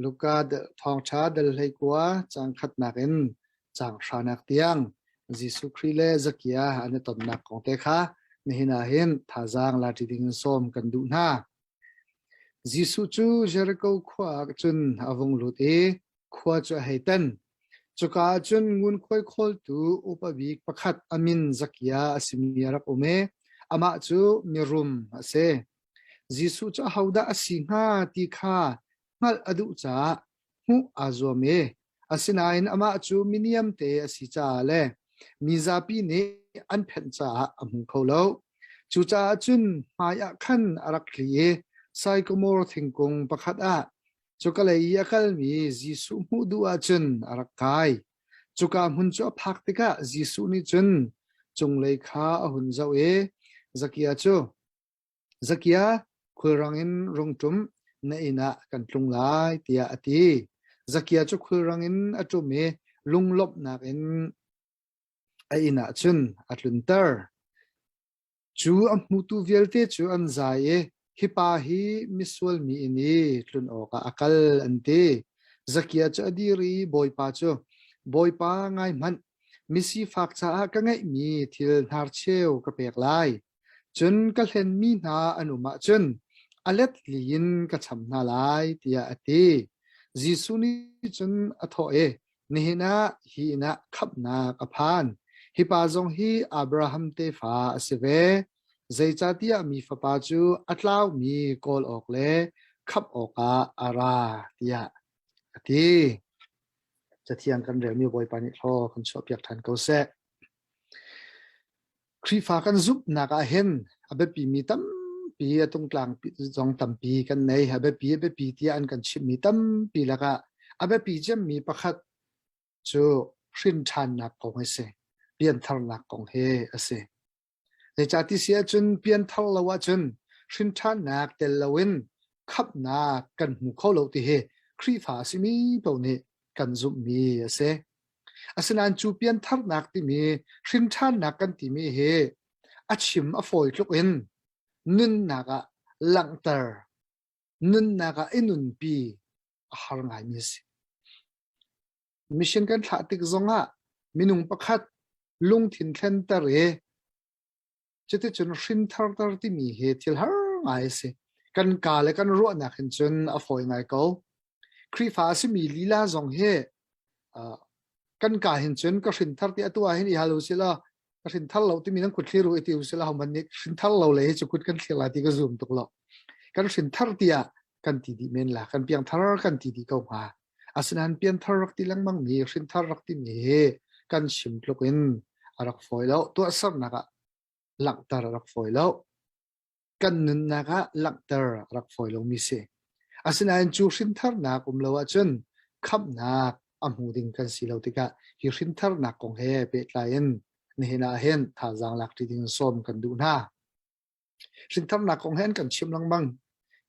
ลูกาทองชาเดลให้กัวจังขัดนักอินจังชานักเตียงจิสุครีเลจักยาอันตนนักของเตคะนี่นาเห็นท่าจางลาติดิงสมกันดูนาจิสุจูเจริโกขวาจุนอาวงลุตเอขวาจะให้ตันจุกาจุนงุนคอยคอลตูอุปบิกประคัดอามินจักยาสิมีรักอุเมอามาจูมิรุมเซจิสุจะฮาวดาสิงหาติคาmal adu cha hu azome asinain ama chu minium te asicha le mizapi ne anphen cha amu kholo chu cha chun maya khan arak liye saikomor thingkung pakhat a chukale yakal mi jisu mu du a chun arakai chuka mun chu phak tika jisu ni chun chunglei kha ahun zau e zakia khurangin rongtum na ina kan tlung lai tia ati zakia chu khurangin atume lunglop nakin a ina chun atlunter chu amutu velte chu anzae hipa hi miswal mi ini tlun oka akal ante zakia chu adiri boypa ngai man misi fak cha ka ngai mi thil nar cheu ka pek lai chun ka hlen mi na anuma chun alet liin ka chamna lai tia ati jisu ni chun atho e nihina hi na khapna ka phan hi pa jong hi abraham te fa aseve zeicha tia mi fa pa chu atlaw mi kol ok le khap oka ara tia ati chathiang kan rel mi boy pani tho kan chop yak than ko se khri fa kan zup na ka hen abe pi mi tam pi atung tlang pi zong tam pi kan nei abe pi tia an kan chim mi tam pi laka abe pi jem mi pakhat chu hrin than na kong he se pian thar na kong he ase le chati sia chun pian thar lawa chun hrin than nak tel lawin khap na kan mu kho lo ti he khri fa simi to ne kan zup mi ase asinan chu pian thar nak ti mi hrin than nak kan ti mi he achim a foi tluk in nun naga langtar nun naga inun pi har ngai mi si mission kan tha tik zonga minung pakhat lung thin thlen tar e chete chun hrin thar tar ti mi he thil har ngai se kan ka le kan ro na khin chun a foi ngai ko khri fa si mi lila zong he kan ka hin chun ka hrin thar ti atua hin i halu sila hrin thar lo ti mi nang kut thli ru ti usila haman ni hrin thar lo le chu kut kan thlela ti ka zoom tuk lo kan hrin thar tia kan ti di men la kan piang thar kan ti di ko ma asinan pian thar rak ti lang mang ni hrin thar rak ti mi he kan sim tluk in arak foi lo to sar na ka lak tar rak foi lo kan nun na ka lak tar rak foi lo mi se asinan chu hrin thar na kum lo a chun khap na amu ding kan si lo ti ka hi hrin thar na kong he pe tlain nihina hen tha jang lak ti ding som kan du na hrin thar na kong hen kan chim lang mang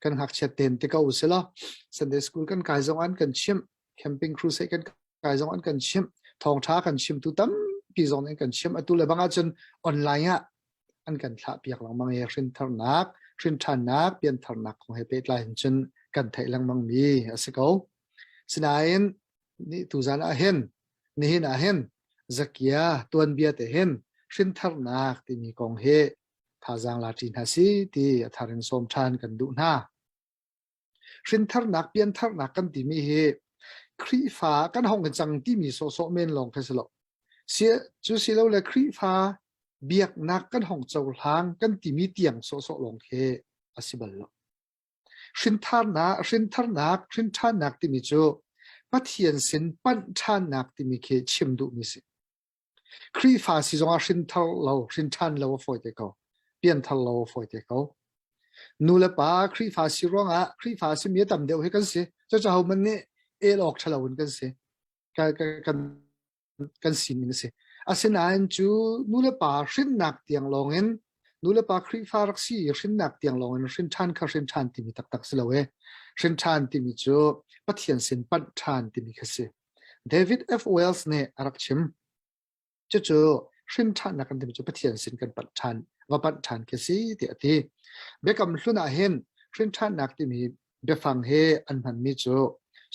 kan hak chet ten te ka usela sunday school kan kai jong an kan chim camping cruise kan kai jong an kan chim thong tha kan chim tu tam pi jong an kan chim atu le banga chun online a an kan thla piak lang mang e hrin thar nak pian thar nak kong he pe tlain chun kan thai lang mang mi asiko sinain ni tu zan a hen nihina hen zakia tuan bia te hen hrin thar nak ti mi kong he tha jang la tin ha si ti tharin som than kan du na hrin thar nak pian thar nak kan ti mi he khri fa kan hong chang ti mi so men long pheslo sia chu silo le khri fa biak nak kan hong chaw hlang kan ti mi tiang so long he asibal lo hrin thar nak ti mi chu pathian sin pan than nak ti mi khe chim du mi si khri fa si zonga hrin than lo foi te ko pian thal lo foi te ko nu le pa khri fa si ronga khri fa si mi tam deu he kan se cha ho man ne e lok thalo un kan se kan sin min se asen an chu nu le pa hrin nak tiang longen nu le pa khri fa rak si hrin nak tiang longen hrin than ti mi tak se lo we hrin than ti mi chu pathian sin pan than ti mi khase David F Wells ne arak chim chu hrin than nak kan ti mi chu pathian sin kan pan than wa pan than ke si ti ati bekam hluna hen hrin than nak ti mi be fang he an man mi chu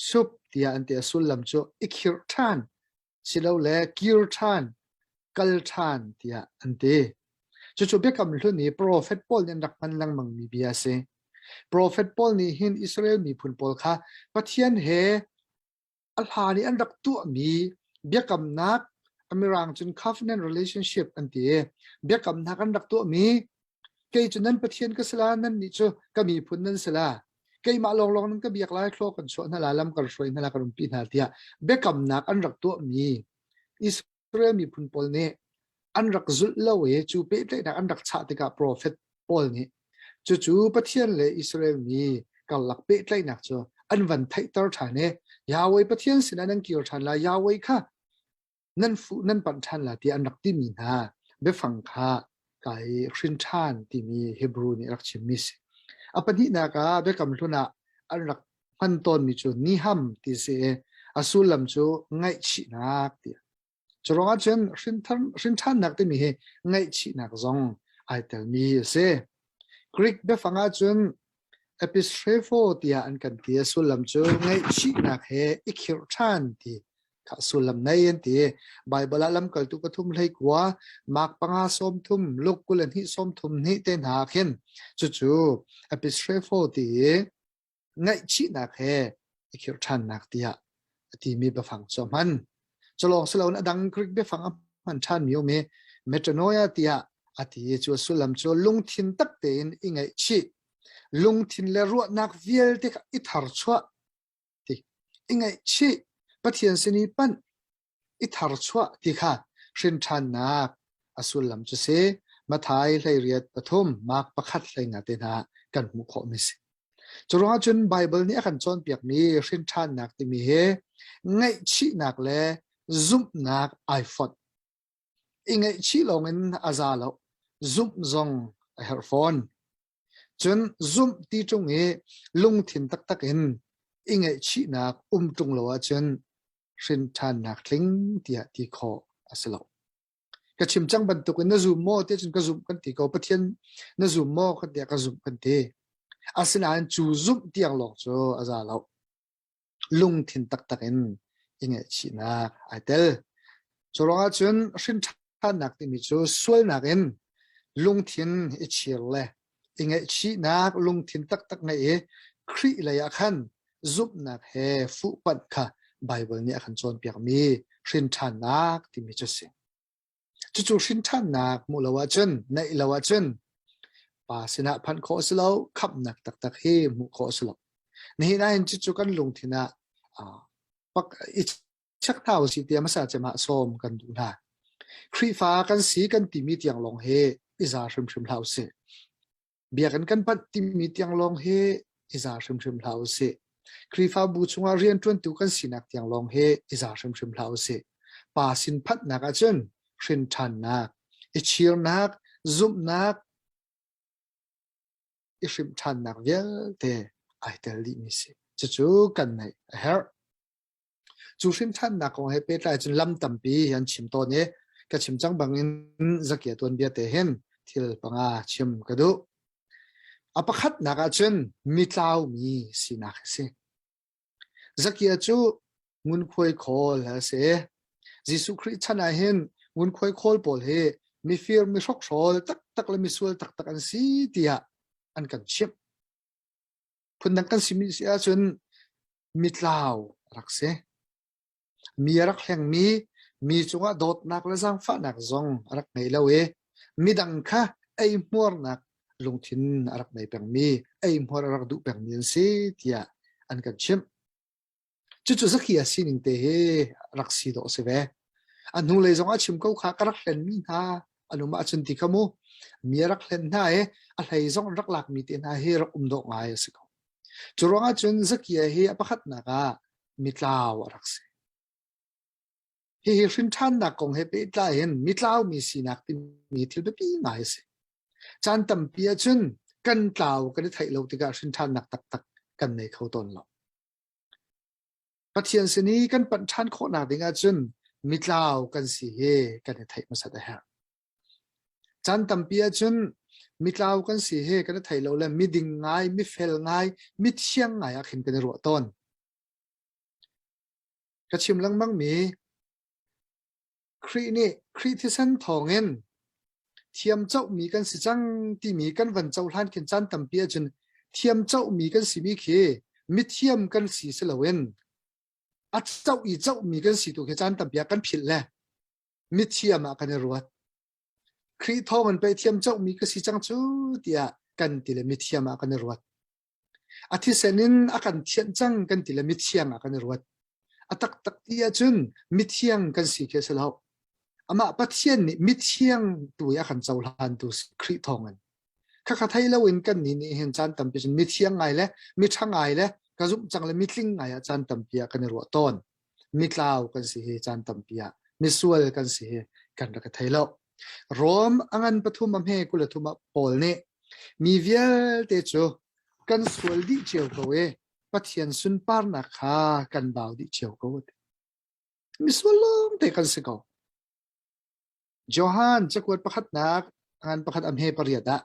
สุบเตียอันเตียสุลลำจูอิคิรทานสิเราเลกิรทานกัลทานเตียอันเตีจู่ๆเบคำลุ่นนี้โปรเฟตปอลเนี่ยรักมันลังมังมีเบียเซโปรเฟตปอลนี่หินอิสราเอลมีพุนปอลค่ะปัทยันเฮอัลฮานี่อันรักตัวมีเบียกำนักอเมรังจน covenant relationship อันเตียเบียกำนักอันรักตัวมีเกยจุนั้นปัทยันก็สลานั่นนี่จู่ก็มีพุนนั้นสลาเกยมาลองนั้นก็เบียกไล่คลอกันส่วนนั่นละลำกันช่วยนั่นละกันรุมปีนาเตียเบียกำนักอันรักตัวมีอิสราเอลมีพุนปอลเนี่ยอันรักจุดเล่าเอจูเป๊ะเลยนะอันรักชาติกับโปรเฟตปอลนี่จู่ๆปะเทียนเลยอิสราเอลมีกับหลักเป๊ะเลยนักจูอันวันไทยตอร์ชาเนี่ยยาเวปะเทียนสินะนั่งเกี่ยวชันละยาเวค่ะนั่นฟูนั่นปัญชันละที่อันรักที่มีนะเบฟังค่ะกับชินชานที่มีฮีบรูนี่รักชิมิสอปันนี้นะคะเบกำลุนะอันรักพันต้นมีจูนิฮัมที่เสอสุลัมจูไงชินักที่จรองอาจารย์ชินชานนักที่มีไงชินักซองไอเตลมีเสกรีกเบฟังอาจารย์เอพิสเทรโฟที่อันกันที่สุลัมจูไงชินักอิคิรชันที่ข้าสุลัมในยันที่ไบเบิลลัมกัลตุกทุมเลยกว่ามักปังอาสมทุมลูกกุลนิสมทุมนี่เต็นหาเข็นจู่ๆเอพิสเทรโฟที่ไงชินักอิคิรชันนักที่มีเบฟังจอมันจะลองสลาวนะดังกรีกเบฟังมันชันมีโอเมเมตโนยาที่อาทิตย์จู่สุลัมจู่ลุงทินตักเต็นอิงไงชิลุงทินเลรัวนักวิลที่อิทาร์ชัวที่อิงไงชีปะเทียนสนิปันอิทาร์ชัวที่ค่ะชินชันนักอสุลัมจะเสมาทายเลยเรียดปฐมมากประคัดเลยงาเตนะกันมุขมิสจรวจนไบเบิลนี้ขันจนเปียกมีชินชันนักที่มีไงชีนักเลซุมนักไอโฟนอิงไงชีลงอินอาซาลซุมซองไอเฮอร์โฟนจนซุมที่จงลุงถิ่นตักอินอิงไงชีนักจงโลวจนชินชันนักลิงที่คออาสลากระชิมจังบันตุกันนซูโม่ที่จนกระซุมกันที่เขาปะเทียนนซูโม่กันที่กระซุมกันที่อาสนาจูซุมที่ยังหลอกโจอาซาลลุงถิ่นตักอินอิงไงชีนักไอเตลจรวจนชินชันนักที่มีจูสวยนักอินลุงถิ่นอิชิลเลอิงไงชีนักลุงถิ่นตักในครีเลยขันซุบนักเฮฟุปันค่ะไบเบิลเนี่ยขันจนเปียกมีชินชันนักที่มีจุดสิ่งจู่ๆชินชันนักมูลวาจันในลวาจันป่าสินะพันโคสลาวขับนักตักเฮมุโคสลาวนี่นะเห็นจู่ๆกันลุงถิ่นนะปักอิชักเท่าสิเดียมาสาจะมาส้มกันดูนะครีฟ้ากันสีกันที่มีเตียงลงเฮอิจาชิมเท่าเสเบียกันปัดที่มีเตียงลงเฮอิจาชิมเท่าเสครีฟ้าบูชงเรียนจนตุกันสีนักเตียงลงเฮอิจาชิมเท่าเสป่าสินพัดนักจันชินชันนักอิชิรนักซุมนักอิชิมชันนักเวลเตไอเตลิมิสิจู่ๆกันในเฮร์จู่ชินชันนักของเฮเปตไลจนลำตั้มปียันชิมตัวนี้ก็ชิมจังบังอินจะเกียตัวเบียเตเห็นที่ปังอาชิมกระดูอปขัดนักจันมิตราวมีสินักเสจะเกียจูงุนควยโคลเสยิสุคริสต์นาเห็นงุนควยโคลปอลเฮมีฟิร์มีชกโซลตักและมีสวลตักอันสีเตียอันกันชิมพุ่นนักกันสิมิเสียจนมิตราวรักเสมีรักแห่งมีจงว่าโดดนักและสังฟ้านักซองรักในละเวมีดังค่ะไอมัวนักลงทินรักในแปลงมีไอมัวรักดูแปลงมีสิเตียอันกันชิมจู่ๆสักอย่างสิ่งเตะรักสีดอกเสวอันนู้นเลยจงอาชิมเขาขารักเล่นมีนะอันนู้นมาจนที่ขโมมีรักเล่นนะอะไรจงรักหลักมีเตนะเฮรักดอกไม้สิเขาจู่ๆอาจนสักอย่างเฮอปะขัดนักมิตราวรักเสเฮชินชันนักคงเฮเปิดไลน์มิตราวมีสีนักที่มีที่แบบนี้ไงสิจันตั้มเปียจนกันกล่าวกันได้ไทยเราติกาชินชันนักตักกันในเขาตนเราปัจจัยสิ่งนี้กันปัญชันโคนักดิ่งอาจุนมิตราวกันสิเฮกันในไทยมาสัตย์แห่จันตั้มเปียจุนมิตราวกันสิเฮกันในไทยเราเลยมิดิ่งง่ายมิเฟลง่ายมิเชียงง่ายอาขินกันในรัวต้น กระชิมลังมังมีครีนี่ครีที่สันทองเงินเทียมเจ้ามีกันสิจังที่มีกันวันเจ้าล้านกินจันตัมเปียจนเทียมเจ้ามีกันสิมีเคมิเทียมกันสีเสลเวนอัดเจ้าอีเจ้ามีกันสิตุกจันตัมเปียกันผิดแหละมิเทียมกันรวดครีทองมันไปเทียมเจ้ามีกันสิจังจูเดียกันติเลมิเทียมกันรวดอาทิเสนินอากันเทียนจังกันติเลมิเทียมกันรวดอัตักตักเตียจุนมิเทียมกันสิเคสลาวอามาปัจเจียนนี่มิเทียงตัวยาขันเจ้าลันตัวครีทองกันข้าข้าไทยเราเห็นกันนี่เห็นจันตัมเปียจนมิเทียงไงเลยมิช่างไงเลยกระจุจังเลยมิทลิงไงจันตัมเปียกันรัวต้นมิกลาวกันสิจันตัมเปียมิสวลกันสิกันรักไทยเรารวมอังันปฐุมอำเภอกุลธุมปอลเนี่ยมีเวลเตจูกันสวลดิเจียวกเวปัทยันสุนปาร์นักฮากันบ่าวดิเจียวกเวมิสวลลงเตกันสิกาโจฮันจะกวดประคัดนักงานประคัดอำเภอปริยดะ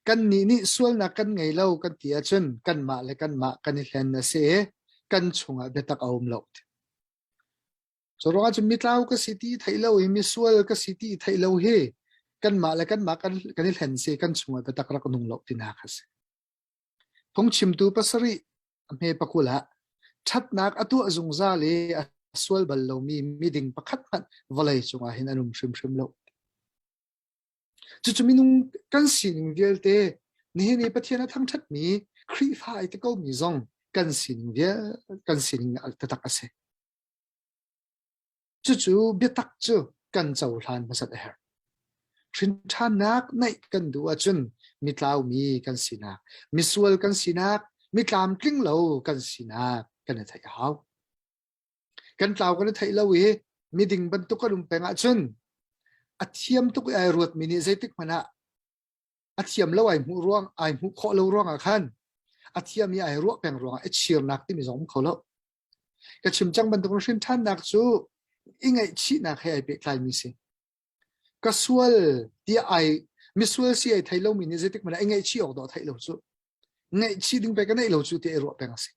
กันนี่ส่วนนักกันไงเล่ากันเตียจนกันมาเลยกันมากันเห็นนะเสกันชงเบตักเอามลดสรวจมิตรเราก็สิที่ไทยเล่ามีส่วนก็สิที่ไทยเล่าเฮกันมาเลยกันมากันเห็นเสกันชงเบตักรักนุ่งลดที่นักเสพงชิมตูปัสริอำเภอปะกุละชัดนักอตัวจงซาเลส่วนบัลลมีดิ่งประคัดมันวลัยจงอาเห็นอนุมชิมโลจู่ๆมีนุ่งกันสิงเดียลเตนี่ประเทศนั้นทั้งชัดมีครีฟ้าไอ้ตะก็มีซองกันสิงเดียกันสิงอัลตะตักเสจู่ๆเบียตักจู่กันเจ้าหลานมาสัตย์เฮร์ชินชานักในกันดูอาจุนมิตรลาวมีกันสินักมิสวลกันสินักมิตรลามกลิ้งเหลากันสินักกันไทยเอากันลาวกันไทยลาวีมีดิ่งบรรทุกกระดุมเป็นอาจุนอัฐิมตุกไอรวดมินิเซติกมันอะอัฐิมเล่าไอหูร่วงไอหูข้อเล่าร่วงอะขันอัฐิมมีไอรวดแปลงร่วงไอเชียร์นักที่มีสองเขาเล่ากระชิมจังบรรทุกชินท่านนักจูอิงไอชีนักให้ไอเปกลายมิสิกระสวลที่ไอมิสวลซีไอไทยเล่ามินิเซติกมันอิงไอชีออกดอกไทยเล่าจูไงชีดึงไปกันไอเล่าจูที่ไอรวดแปลงสิ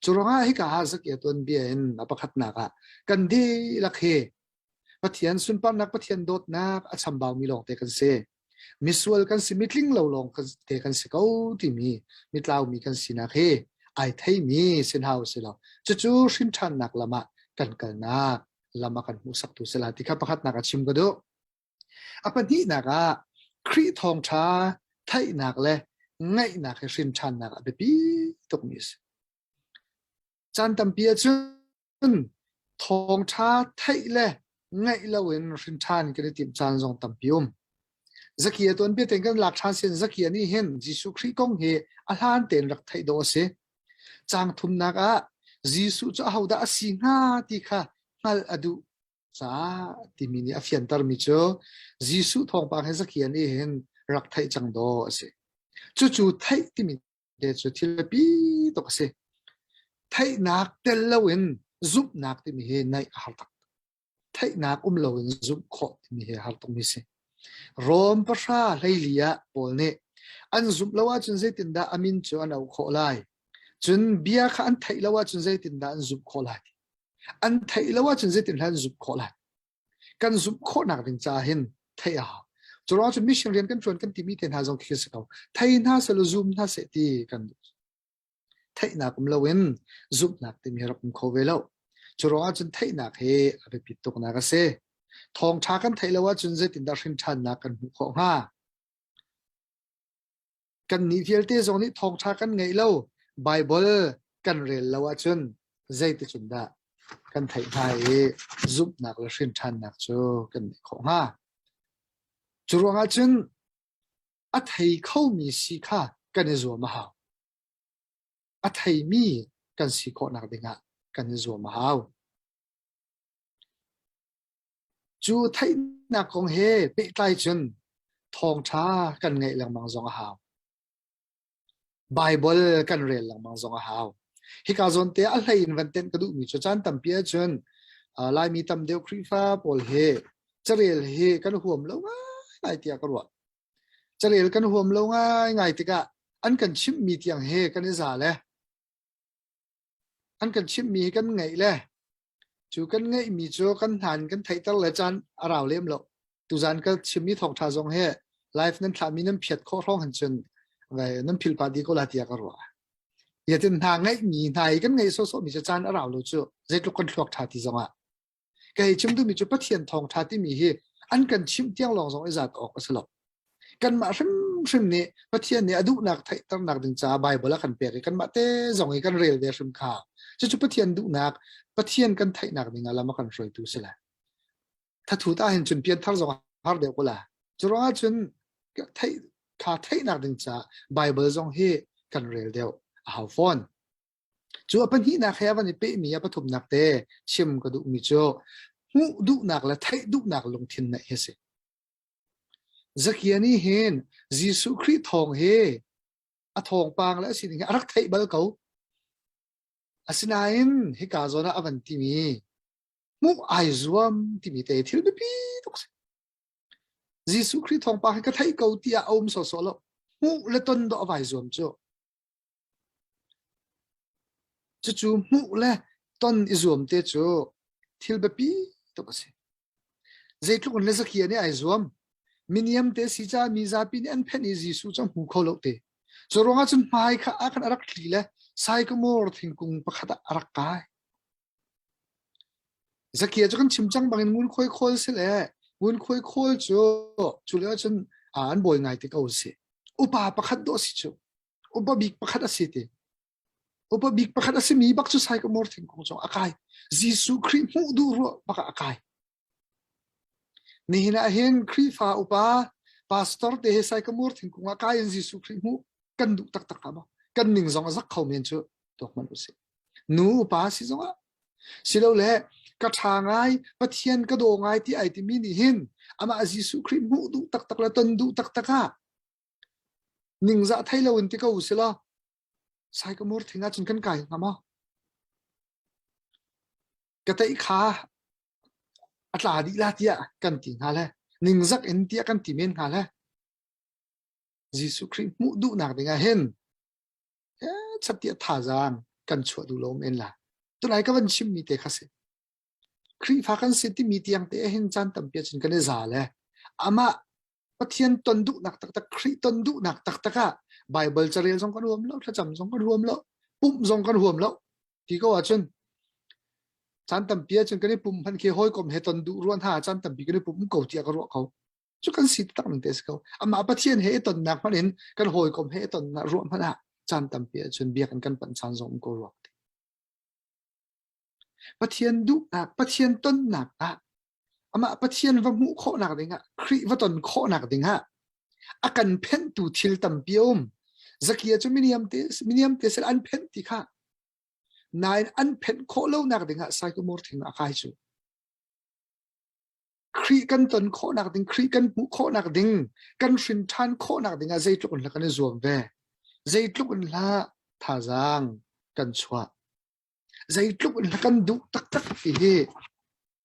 จูร้องไห้กับฮาสักอย่างตัวนี้เป็นอภัคนักกันดีลักเฮปัทยันสุนปานักปัทยันโดดนักอัศมบ่าวมีลองเตกันเซมิสวลกันสิมิทลิงเหล่าลองกันเตกันเสก้าที่มีมิตรลาวมีกันสินักเฮไอไทยมีเส้นหาวเสลาจู่ๆชินชันนักละมากันนักละมากันมุสักตุเสลาที่ข้าประคัดนักชิมกันดูอปันนี้นักครีทองชาไทยนักเลยไงนักชินชันนักเบบีตกมิสจันตัมเปียจุนทองชาไทยเลยไงเราเห็นชินชานกันติมจานทรงตัมปิอุมสักอย่างตัวนี้เป็นกันหลักฐานเส้นสักอย่างนี้เห็นยิสุคริกงเฮอาลานเต็นรักไทยโดเสจางทุมนักยิสุจะเอาได้สิ่งที่ข้ามาอดูซาที่มินิอฟิยันตาร์มิโจยิสุทองปางเห็นสักอย่างนี้เห็นรักไทยจังโดเสจู่ๆไทยที่มิเดจุที่เลปีตกเสไทยนักเตลเลวินซุปนักที่มีเห็นในอาร์ตักไทยนักเลวินซุปโคที่มีเห็นอาร์ตักมิเสรวมประชาไทยเลียปอลเนอันซุปละว่าจนเจตินดาอามินจวนเอาโคไลจนเบียข้าอันไทยละว่าจนเจตินดาอันซุปโคไลอันไทยละว่าจนเจตินดาอันซุปโคไลกันซุปโคนักเป็นจ่าเห็นไทยอาจรอจนมิชเรียนกันชวนกันที่มีเทนหาจงคิดสักเอาไทยน่าสลซุมน่าเสตีกันไทยนักเลวินซุปนักที่มีรับโคเวลจรอจนไทยนักเฮอภิปิตุกนักเสทองชากันไทยละว่าจนเจตินดาชินชันนักกันหุของห้ากันนิเทลเตจงนี้ทองชากันไงเล่าไบเบิลกันเรียนละว่าจนเจติจุนดากันไทยไทยซุปนักละชินชันนักจูกันของห้าจรวงจนอัฐิเขามีสีข้ากันจัวมาหาอัฐิมีกันสีโคนักดิ่งกันจัวมาหาจูไทยนักของเฮเปิดไตจนทองชากันไงหลังมังซองหาวไบเบิลกันเรียนหลังมังซองหาวฮิกาซอนเตอะไรอินวันเทนกระดูมีจุดจันตัมเปียจนลายมีตัมเดียวครีฟ้าปอลเฮจะเรียนเฮกันห่วมแล้วง่ายเตียกระวดจะเรียนกันห่วมแล้วง่ายติกะอันกันชิมมีเตียงเฮกันนิสาเลยอันกันชิมมีกันไงเลย chú kan ngay mi cho kan han kan thai tar le chan arao lem lo tu zan ka chimi thong tha zong he life nan thami nan phiat kho rong han chun ve nan phil pa di ko la tia ka ro ya tin ha ngay mi nai kan ngay so mi cha chan arao lo chu zai lu kan thok tha ti zong a cái chim tu mi chu pathian thong tha ti mi hi an kan chim tiang long zong izat ok aslo kan ma shim ni pathian ni adu nak thai tar nak ding cha bible kan pe kan ma te zong i kan rel de shim kha chu pathian du nak pathian kan thai nak ding ala ma kan roi tu sila tha thu ta hin chun pian thar zong har de ko la chu ro chun thai kha thai nak ding cha bible zong hi kan rel deu a hau phone chu apan hi na khaya van pe mi ya pathum nak te chim ka du mi chu hu du nak la thai du nak long thin na he se zakiani hen jisu khri thong he a thong pang la sin arak thai bal ko asinain he ka zona avan ti mi mu ai zuam ti mi te thil be pi tok se jisu khri thong pang ka thai ko ti a om so so lo mu le ton do avai zuam chu chu mu le ton izum te chu thil be pi to ka se zeitluk le zakia ni ai zuam miniam te si cha mi za pin an phen is jisu chang hu kholo te zoronga chun mai kha akan arak thli le sai ko mor thingkung pakhata arak kai zakia chu kan chimchang bangin ngun khoi khol se le ngun khoi khol chu le chun an boy ngai te ko se upa pakhat do si chu upa big pakhat asi te upa big pakhat asi mi bak chu sai ko mor thingkung chong akai jisu khri mu du ro baka akai ni hina hen khri fa upa pastor te he sai ka mur thing kunga kai en jisu khri mu kan du tak tak ba kan ning zong zak khau men chu tok man u se nu pa si zonga silo le ka thangai pathian ka do ngai ti ai ti mi ni hin ama jisu khri mu du tak tak la ton du tak taka ning za thailo un ti ka u sila sai ka mur thinga chun kan kai ngama ka tai kha atla di la tia kan ti nga le ning zak en tia kan ti men nga le jisu khri mu du nak dinga hen chatia tha jang kan chhu du lom en la tu lai ka van chim mi te khase khri pha kan se ti mi tiang te hen chan tam pe chin kan za le ama pathian ton du nak tak tak khri ton du nak tak taka bible charel jong kan ruam lo tha cham jong kan ruam lo pum jong kan ruam lo ti ko achun chan tam pia chun kan pum phan ke hoi kom he ton du ruan ha chan tam pi kan pum ko tia ka ro ko chu kan sit tak nang tes ko ama pathian he ton nak manin kan hoi kom he ton na ruam hana chan tam pia chun bia kan pan chan jong ko ro pathian du nak pathian ton nak a ama pathian va mu kho nak dinga khri va ton kho nak dinga akan phen tu thil tam piom zakia chu miniam te sel an phen ti kha nine an phen kho lo nak dinga sai ko mor thing a khai chu khri kan ton kho nak ding khri kan mu kho nak ding kan shin than kho nak dinga zeitluk la kan zuam ve zeitluk la tha jang kan chwa zeitluk la kan du tak tak ti he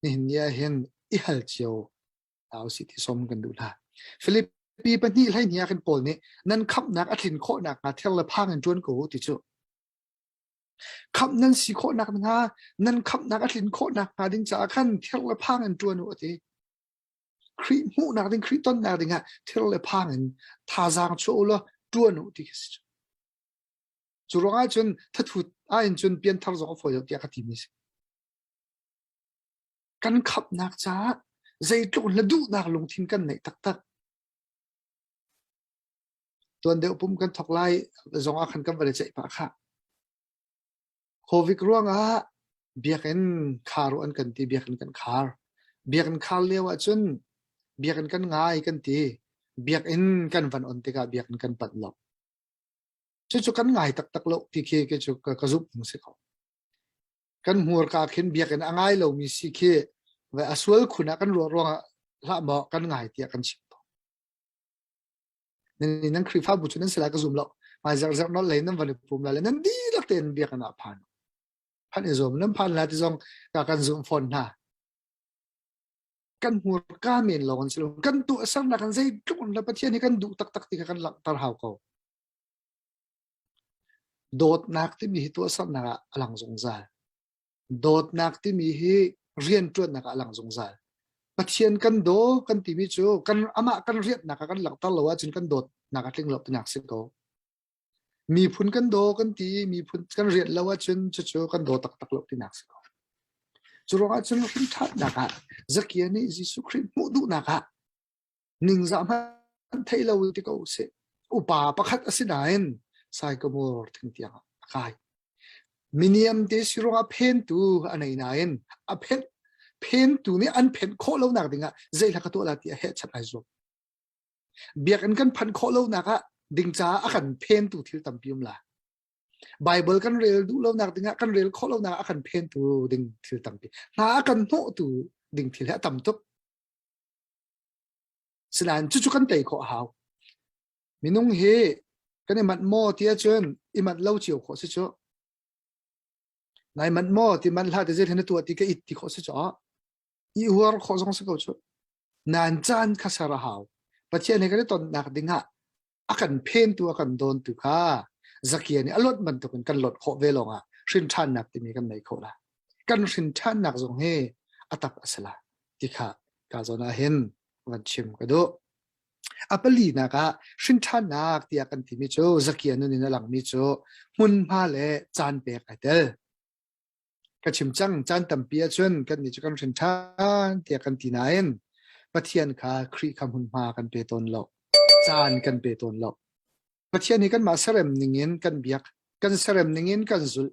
ni nia hen i hal chiao tao si ti som kan du la philippi pani lai nia kan pol ni nan khap nak athin kho nak nga thel la phang an chon ko ti chu khap nan si kho nak nga nan khap nak athin kho nak nga ding cha khan thel la phang an chon o ti khri mu nak ding khri ton nak ding ha thel la phang an tha jang chu lo chon o ti ki chu ronga chun thathu a in chun pian thar zo fo yo ti ka ti mi kan khap nak cha zeitluk la du nak lung thin kan nei tak tak tuan de upum kan thok lai zonga khan kan vale chai pa kha covid ruanga biaken kharu an kan ti biaken kan khar biaken khal lewa chun biaken kan ngai kan ti biaken kan van on te ka biaken kan pat lo chu kan ngai tak tak lo ti khe ke chu ka zup mu se ko kan hur ka khin biaken angai lo mi si khe wa aswal khuna kan ro ronga la mo kan ngai ti kan chi nên năng khởi phát bút nên sẽ là cái zoom lọ mà giờ nó lấy nó vào được phùm là nên đi là tiền việc nào phản phản để zoom nó phản là thì dòng cả căn zoom phone ha căn mua cá miền lồng xí lồng căn tụ sang là căn dây lúc là bắt thiên thì căn đủ tắc tắc thì căn lặng tar hào cầu đột nạc thì mi tụ sang là lằng rong ra đột nạc thì mi เรียนจวนนักหลังสงสารปัจเจียนกันโดกันตีมิจูกันอามากันเรียนนักกันหลักตลอดจนกันโดดนักทิ้งหลบนักสิโกมีพุนกันโดกันตีมีพุนกันเรียนแล้วว่าจนจู่กันโดตักหลบที่นักสิโกจุรงอาจารย์ขึ้นทัดนักจักยันนี่ยิสุคริสต์มุดูนักนิ่งจามันไทยเราที่เขาเสอุปาประคัตอสินายนใส่กมูร์ถึงที่อ่ะใครมินิอัมเดชิโรงอาเพนตูอันไหนนายนอาเพนตูนี่อันเพนโคเลวนักดิ่งอ่ะใจหลักตัวละที่เหตุชัดไอซ์เบียกันพันโคเลวนักอ่ะดิ่งจ้าอากันเพนตูที่ตั้มพิมละไบเบิลกันเรียลดูเลวนักดิ่งอ่ะกันเรียลโคเลวนักอากันเพนตูดิ่งที่ตั้มพิน่าอากันโนตูดิ่งที่เหตุตั้มตุกสลานจุกันเตยขอหาวมินุงเฮกันไอ้มัดโมที่อาจารย์ไอ้มัดเล่าเชียวขอสิจ๊อในมัดโมที่มันลาดเจริญตัวที่ก็อิทธิขอสิจ๊ออีหัวขอส่งสิเขาจ๊อนานจานข้าสารหาวปัจเจกกันตอนนักดิ่งะอากันเพนตัวกันโดนตุก้าสักอย่างนี้อรรถมันตุกันหลดขอเวลงอ่ะชินชันนักที่มีกันในขอละกันชินชันนักทรงเฮอัตักอสละที่ข้ากาจนาเห็นวันชิมก็ดูอัปลีนักชินชันนักที่อากันที่มีโจสักอย่างนู้นนี่หลังมีโจมุนพาเลจานเปกไอเดลก็ชิมจังจานตั้มเปียชนกันนี่จะกันชินชันที่อากันที่ไหนปะเทียนข้าครีคำหุ่นมากันเปตนหลอกจานกันเปตนหลอกปะเทียนนี้กันมาเสร็มนิ่งเงินกันเบียกกันเสร็มนิ่งเงินกันซุล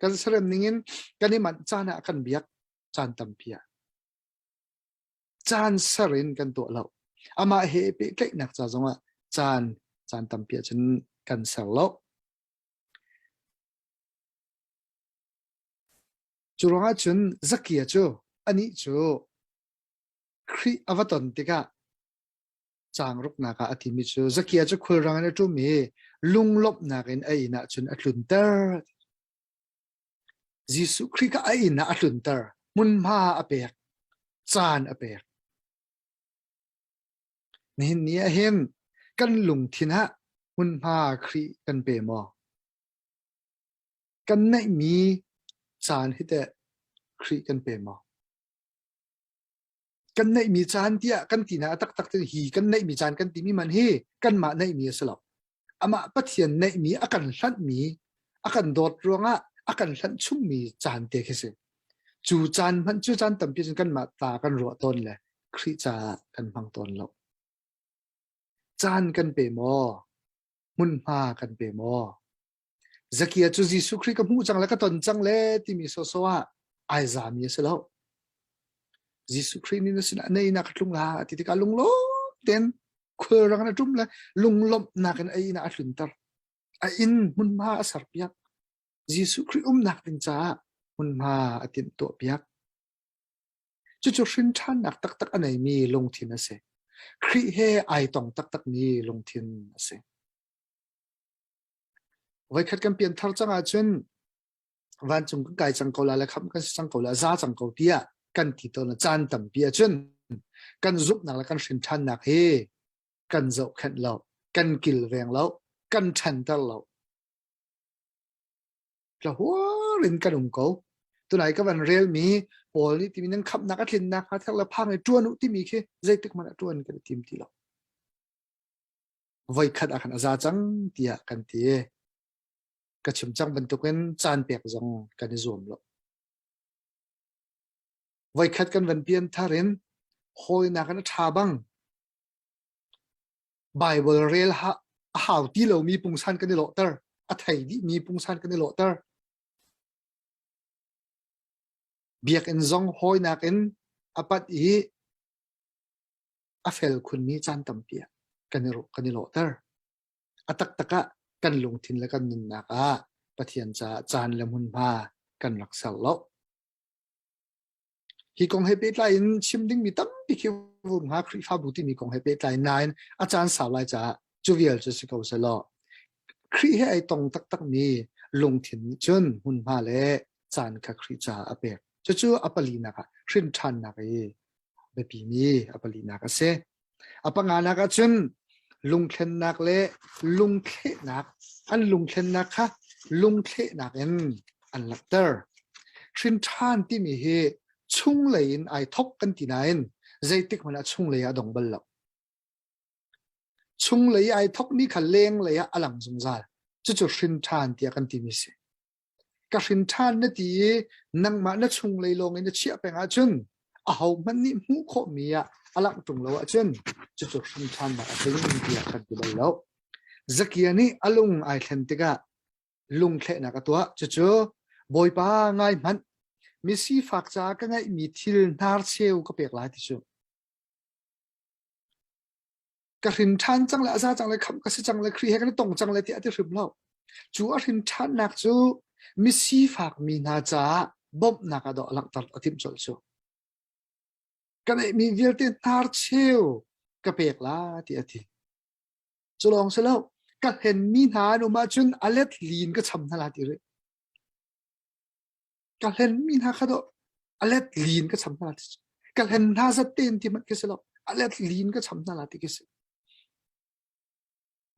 กันเสร็มนิ่งเงินกันนี่มันจานกันเบียกจานตั้มเปียจานเสร็มกันตัวหลอกอามาเฮเปเล็กนักจ้าจงว่าจานตั้มเปียฉันกันเสร็จหลอกจุรงอาจุนสักเกียจูอันนี้จูครีอวตารติกาจางรุกนักอาทิมิจูสักเกียจูคุยรังในจุมีลุงลบนักอินไอนักจุนอัตลุนเตอร์ยิสุครีก็ไอนักอัตลุนเตอร์มุนมาอเปกจานอเปกนี่เนี่ยเห็นกันลุงทินะมุนมาครีกันเปมอกันไม่มีจานที่แต่ครีกันเปมอกันในมีจานที่กันตีน่าตักที่กันในมีจานกันตีมีมันเฮกันมาในมีสลับอามาปัจเจียนในมีอากันสันมีอากันโดดรวงอากันสันชุ่มมีจานเดียกเสจูจานมันจูจานตั้มพิจกันมาตากันรัวต้นเลยครีจากันพังต้นหลบจานกันเปมอมุนมากันเปมอจักยจูจิสุครีกับมูจังแล้วก็ต้นจังเลยที่มีโซโซะไอซามีสลับยิสุคริสต์นี่นะในนักลุงลาที่การลุงลบเต็นคุยรังนักจุ่มเลยลุงลบนักไอ้นักลุนตร์ไอ้อินมุนมาสารพิยักยิสุคริสต์นักดินจ้ามุนมาตินตัวพิยักจู่ๆสินชันนักตักอันไหนมีลงทินนะเสครีเฮไอตองตักมีลงทินนะเสไว้ขัดกันเปลี่ยนทางจังอาจนวันจงก็ไกจังเกาลาและคำกันจังเกาลาซาจังเกาเปียกันที่ตัวนั้นจานตั้มเปียจนกันรุปนักและกันสินชันนักเฮกันเจ้าขันเรากันกิลเวงเรากันชันตลเราแล้วหัวเล่นกันเขาตัวไหนก็วันเรียลมีโอ้ยที่มีนั่งขับนักลินนักทั้งละพังในจวนที่มีแค่ใจตึกมันจวนกันทีมที่เราไว้ขัดอาการอาจังเตียกันเตียก็ชิมจังบรรทุกกันจานเปียกจังกันในรวมเราไว้ขัดกันวันเปลี่ยนทารินโหยนักกันชาบังไบเบิลเรียลหาวที่เรามีปุ่งชันกันในโลเตอร์อัฐยที่มีปุ่งชันกันในโลเตอร์เบียกอินซองโหยนักอินอปัตอีอเฟลคุณมีจานตั้มเปียกันในโลเตอร์อัตักตะกะกันลงทินและกันนุนนักปะเทียนจานละมุนพากันรักษาโลฮีกงเฮเปตไลน์ชิมดิ้งมีตั้มปีคิวงหาครีฟาบุติมีกงเฮเปตไลน์นอาจารย์สาวไลจ่าจูเวียลจะสิเขาเสลอครีให้ไอตรงตักมีลงถิ่นจนหุ่นมาเลจานคักครีจ่าอเปกจู่ๆอัปลีนักชินชันนักแบบปีนี้อัปลีนักเสอปังงานักจนลุงเทนนักเลลุงเทนักอันลุงเทนนักค่ะลุงเทนักอันลักเตอร์ชินชันที่มีเฮ chung lein ai thok kan tinain zaitik mana chung leya dong bal chung lei ai thok ni khaleng leya alang zungzal chu chu hrin than tia kan ti mi se ka hrin than na ti nang ma na chung lei long in chia penga chun a hau man ni mu kho mi ya alang tung lo chun chu chu hrin than ma thing ni tia kan ti bal lo zakia ni alung ai thlen tika lung khle na ka tua chu chu boi pa ngai man mi si fak cha ka ngai mi thil nar cheu ka pek lai ti chu ka hrin than chang la za chang la kham ka si chang la khri he kan tong chang la ti ati hrim lo chu a hrin than nak chu mi si fak mi na cha bom na ka do lang tar atim chol chu kan ai mi vil te tar cheu ka pek la ti ati chu long se lo ka hen mi na no ma chun alet lin ka cham na la ti re ka hen mi na ka do alet lin ka cham na la ti ka hen na za ten ti man ke se lo alet lin ka cham na la ti ke se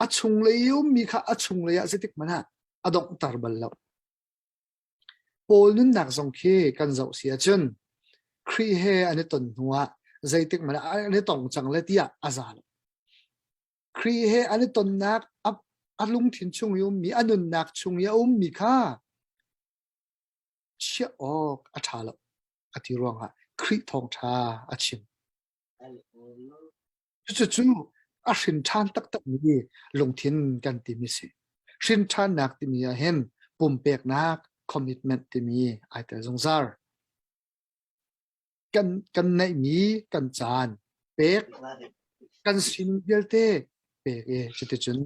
a chung le yum mi kha a chung le ya zetik mana adong tar bal lo pol nun nak zong khi kan zau sia chun khri he ani ton nuwa zaitik mana ani tong chang le tia azal khri he ani ton nak ap alung thin chung yum mi anun nak chung ya mi kha chia ok a tha lo ati ruang ha khri thong tha a chim chu chu a hrin than tak tak mi lung thin kan ti mi se hrin than nak ti mi a hen pum pek nak commitment ti mi ai ta zong zar kan nei mi kan chan pek kan sin belte pek e chute chun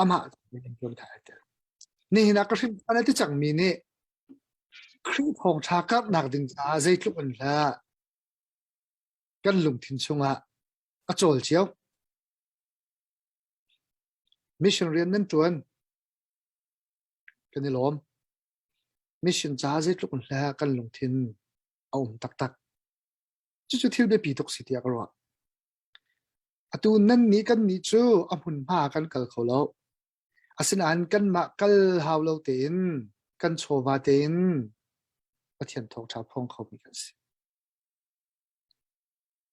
ama ning jon tha ta ni na ka hrin ana ti chang mi ne khri thong tha kap nak ding cha zai tluk an la kan lung thin chunga a chol chiao mission rian nan tuan kan lom mission cha zai tluk an la kan lung thin aum tak tak chu chu thil be pi tok si tia ka ro atu nan ni kan ni chu a hun ma kan kal kholo asin an kan ma kal haw lo te in kan chowa te in pathian thong tha phong kho mi kan si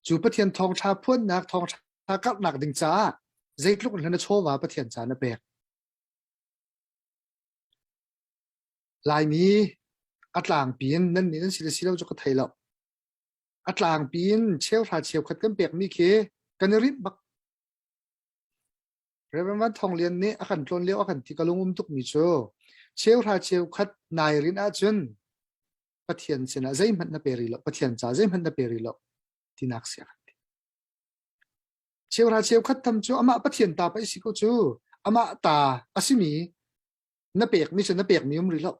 chu pathian thong tha phun nak thong tha kap nak ding cha zai tluk an na chowa pathian cha na pek lai mi atlang pin nan ni nan sila sila jo ka thailo atlang pin cheu tha cheu khat kan pek mi khe kan rit bak revan wan thong lian ni akan tlon leo akan ti kalungum tuk mi cho cheu tha cheu khat nai rin a chun pathian sena zai man na peri lo pathian cha zai man na peri lo tinak sia cheu tha cheu khat tam chu ama pathian ta pa si ko chu ama ta asimi na pek mi chen na pek mi ri lo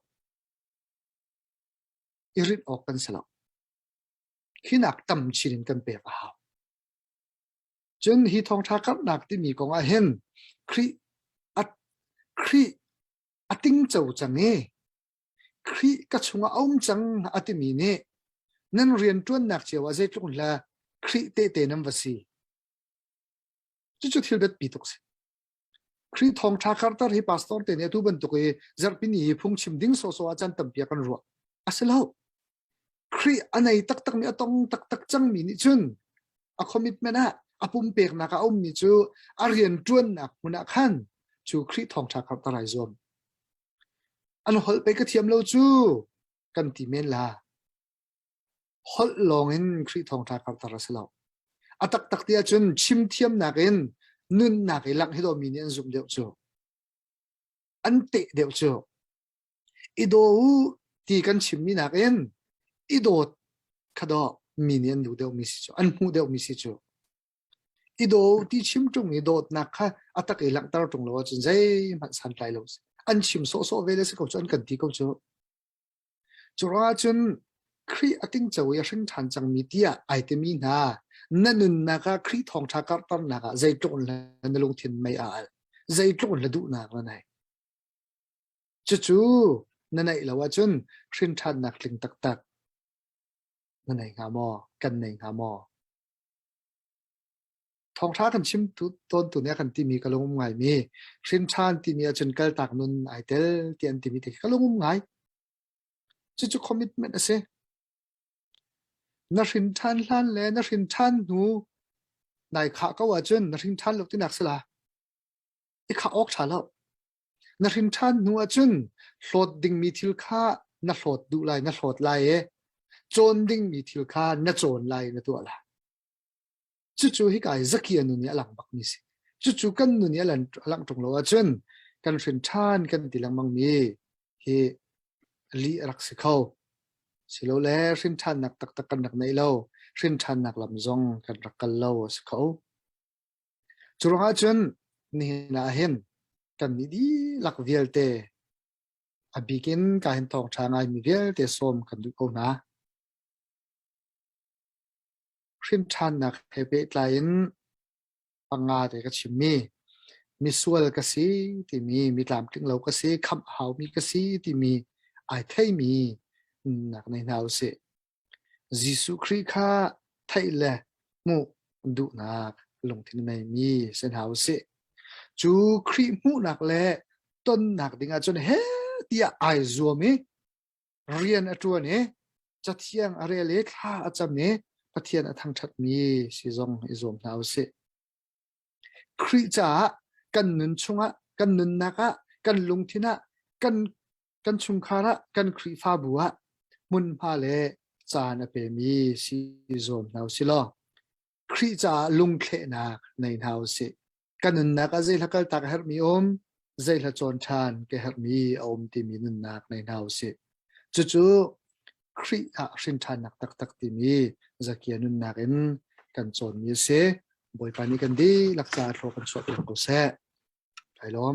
irit ok kan sala khinak tam chirin kan pek a ha chun hi thong tha kap nak ti mi kong a hen khri at khri ating chau change khri ka chunga om chang ati mi ne nan rian tuan nak chewa zai tlung la khri te te nam wasi chu chu thil bet pi tok se khri thong tha kar tar hi pastor te ne tu ban to ke zarpin hi phung chim ding so so achan tam pia kan ro asalo khri anai tak tak mi atong tak tak chang mi ni chun a commitment a apum pek na ka om mi chu a rian tuan nak muna khan chu khri thong tha kar tarai zom an hol pe ka thiam lo chu kan ti men la hol long in khri thong tha kar tar asalo atak tak tia chun chim thiam nak in nun nak i lang hido mi ni an zum deu chu an te deu chu ido ti kan chim mi nak in ido khado mi ni an du deu mi si chu an mu deu mi si chu ido ti chim tung ido nak kha atak i lang tar tung lo chun zai man san lai lo an chim so so vele se ko chon kan ti ko chu chura chun khri ating chawi a hring than chang mi tia ai te mi na nanun naka khri thong tha kar tar naka zai tlon la na lung thin mai a zai tlon la du na la nai chu chu na nai lawa chun hrin than nak tling tak tak na nai nga mo kan nai nga mo thong tha kan chim tu ton tu ne kan ti mi ka lung ngai mi hrin than ti mi a chun kal tak nun ai tel ti an ti mi te ka lung ngai chu chu commitment ase นารินทันลันเลนารินทันหนูนายข้าก็ว่าจนนารินทันลูกที่นักสละอีข้าออกชาแล้วนารินทันหนูว่าจนโหลดดิ่งมีทิลข้านาโหลดดูไลนาโหลดไลโจนดิ่งมีทิลข้านาโจนไลนาตัวละจู่ๆฮิกายซักเกียนุนี่หลังบักมิสิจู่ๆกันนุนี่หลังตรงโลว่าจนกันรินทันกันติลังมังมีฮีลีรักสิเขาสิโลแลรินทันนักตักตักกันนักในเล่ารินทันนักลำซองกันรักกันเล่าสิเขาจุรงอาจนนี่น่าเห็นกันมีดีหลักเวลเตอบิกินการทองชางไอมีเวลเตสมกันดูเอานะรินทันนักเฮเปตไลน์ปังงาเตก็ชิมีส่วนก็สิที่มีตามถึงเราก็สิคำหามีก็สิที่มีไอไทยมีนักในนาวเสยิสุคริข้าไทยแหละมุดูนักลงที่ในมีเส้นหาวเสจูคริมุนักแหละต้นนักดิ่งอาจนเฮตียไอซัวมีเรียนอตัวเนี่ยจัดเที่ยงอะไรเล็กข้าอาจารย์เนี่ยปะเทียนทางชัดมีสิจงอิจมนาวเสคริจ้ากันนุนชงะกันนุนนักะกันลงทินะกันชุงคาระกันคริฟาบัวมุนพาเลจานเปมีสิโซมนาวสิลอคริจ้าลุงเคนักในนาวสิกันนุนนักะเจลกัลตักเฮรมีเจลจอนชานเกเฮรมีติมีนุนนักในนาวสิจู่คริชินชานักตักติมีจะเกียนุนนักอินกันจอนมีเสบอยปานิกันดีลักษาโรกันสดกันกุเสไทยล้อม